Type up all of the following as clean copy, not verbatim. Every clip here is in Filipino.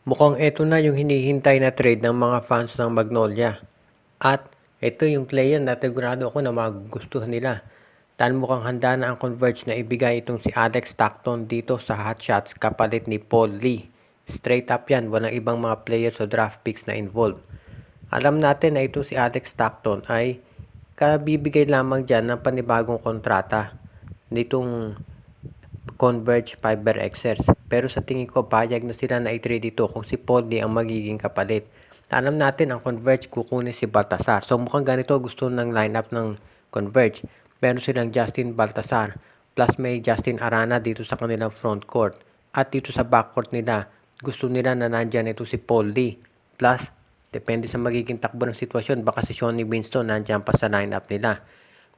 Mukhang eto na yung hinihintay na trade ng mga fans ng Magnolia. At ito yung player na sigurado ako na magugustuhan nila. Dahil mukhang handa na ang Converge na ibigay itong si Alex Stockton dito sa Hot Shots kapalit ni Paul Lee. Straight up yan, walang ibang mga players o draft picks na involved. Alam natin na itong si Alex Stockton ay kabibigay lamang dyan ng panibagong kontrata nitong Converge Fiber Xers. Pero sa tingin ko, payag na sila na i-trade ito kung si Paul Lee ang magiging kapalit. Alam natin ang Converge kukunin si Baltasar. So mukhang ganito gusto ng lineup ng Converge. Meron silang Justin Baltasar plus may Justin Arana dito sa kanilang front court. At dito sa backcourt nila, gusto nila na nandyan ito si Paul Lee. Plus, depende sa magiging takbo ng sitwasyon, baka si Shawnee Winston nandyan pa sa lineup nila.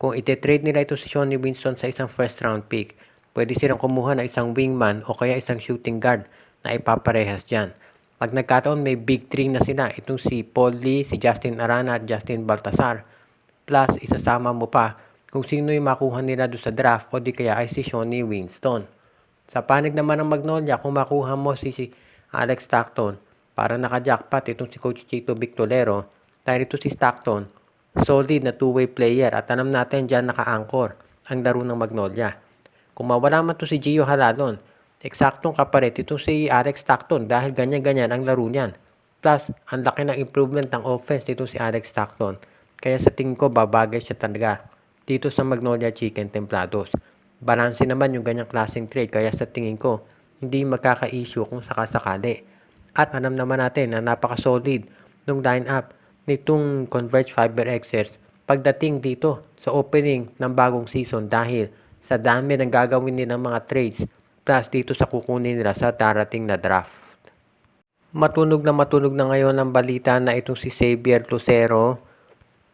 Kung ite-trade nila ito si Shawnee Winston sa isang first round pick, pwede silang kumuha ng isang wingman o kaya isang shooting guard na ipaparehas dyan. Pag nagkataon may big three na sila, itong si Paul Lee, si Justin Arana at Justin Baltasar. Plus, isasama mo pa kung sino yung makuha nila doon sa draft o di kaya ay si Shawnee Winston. Sa panig naman ng Magnolia, kung makuha mo si Alex Stockton, para naka-jackpot itong si Coach Chito Victolero, dahil ito si Stockton, solid na two-way player at alam natin dyan naka-anchor ang laro ng Magnolia. Kung mawala man to si Gio Haladon, eksaktong kapalit itong si Alex Stockton dahil ganyan-ganyan ang laro niyan. Plus, ang laki ng improvement ng offense nito si Alex Stockton. Kaya sa tingin ko, babagay siya talaga dito sa Magnolia Chicken Templados. Balanse naman yung ganyang klaseng trade kaya sa tingin ko, hindi magkaka-issue kung sakasakali. At alam naman natin na napaka-solid nung line-up nitong Converge Fiber Xers pagdating dito sa opening ng bagong season dahil sa dami ng gagawin nilang mga trades plus dito sa kukunin nila sa darating na draft. Matunog na ngayon ang balita na itong si Xavier Lucero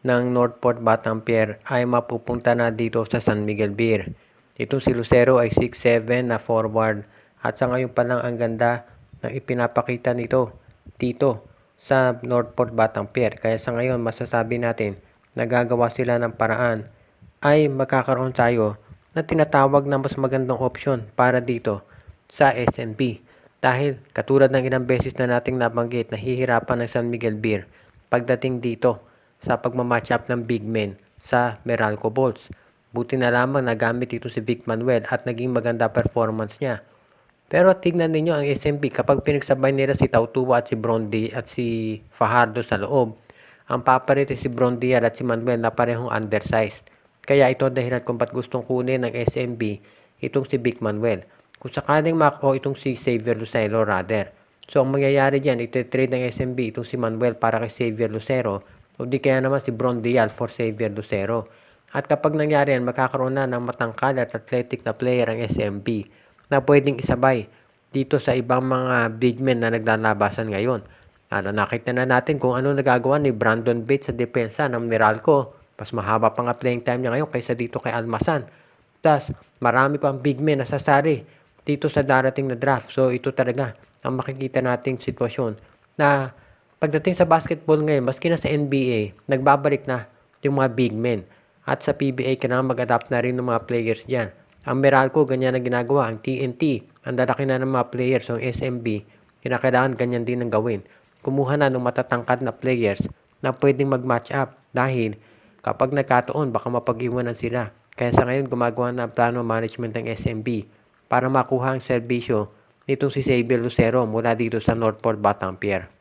ng Northport Batangier ay mapupunta na dito sa San Miguel Beer. Itong si Lucero ay 6'7 na forward at sa ngayon pa lang ang ganda ng ipinapakita nito dito sa Northport Batangier. Kaya sa ngayon masasabi natin nagagawa sila ng paraan ay magkakaroon tayo na tinatawag na mas magandang opsyon para dito sa SMB. Dahil katulad ng ilang beses na nating nabanggit, nahihirapan ng San Miguel Beer pagdating dito sa pagmamatch up ng big men sa Meralco Bolts. Buti na lamang nagamit ito si Vic Manuel at naging maganda performance niya. Pero tignan ninyo ang SMB kapag pinagsabay nila si Tautua at si Brondi at si Fajardo sa loob, ang papalit si Brondial at si Manuel na parehong undersized. Kaya ito dahilan kung ba't gustong kunin ng SMB itong si Vic Manuel. Kung sakaling o itong si Xavier Lucero rather. So ang mangyayari dyan, iti-trade ng SMB itong si Manuel para kay Xavier Lucero o di kaya naman si Brondial for Xavier Lucero. At kapag nangyari yan, magkakaroon na ng matangkad at athletic na player ang SMB na pwedeng isabay dito sa ibang mga big men na naglalabasan ngayon. Nakita na natin kung ano nagagawa ni Brandon Bates sa depensa ng Meralco. Mas mahaba pa nga playing time niya ngayon kaysa dito kay Almasan. Thus, marami pang big men na sasali dito sa darating na draft. So, ito talaga ang makikita nating sitwasyon na pagdating sa basketball ngayon, maski na sa NBA, nagbabalik na yung mga big men. At sa PBA, kailangan mag-adapt na rin ng mga players dyan. Ang Meralco, ganyan ang ginagawa. Ang TNT, ang lalaki na ng mga players. So, ang SMB, kinakailangan ganyan din ang gawin. Kumuha na ng matatangkad na players na pwedeng mag-match up dahil kapag nagkataon, baka mapag-iwanan sila. Kaya sa ngayon, gumagawa na plano management ng SMB para makuha ang serbisyo nitong si Xavier Lucero mula dito sa Northport Batangier.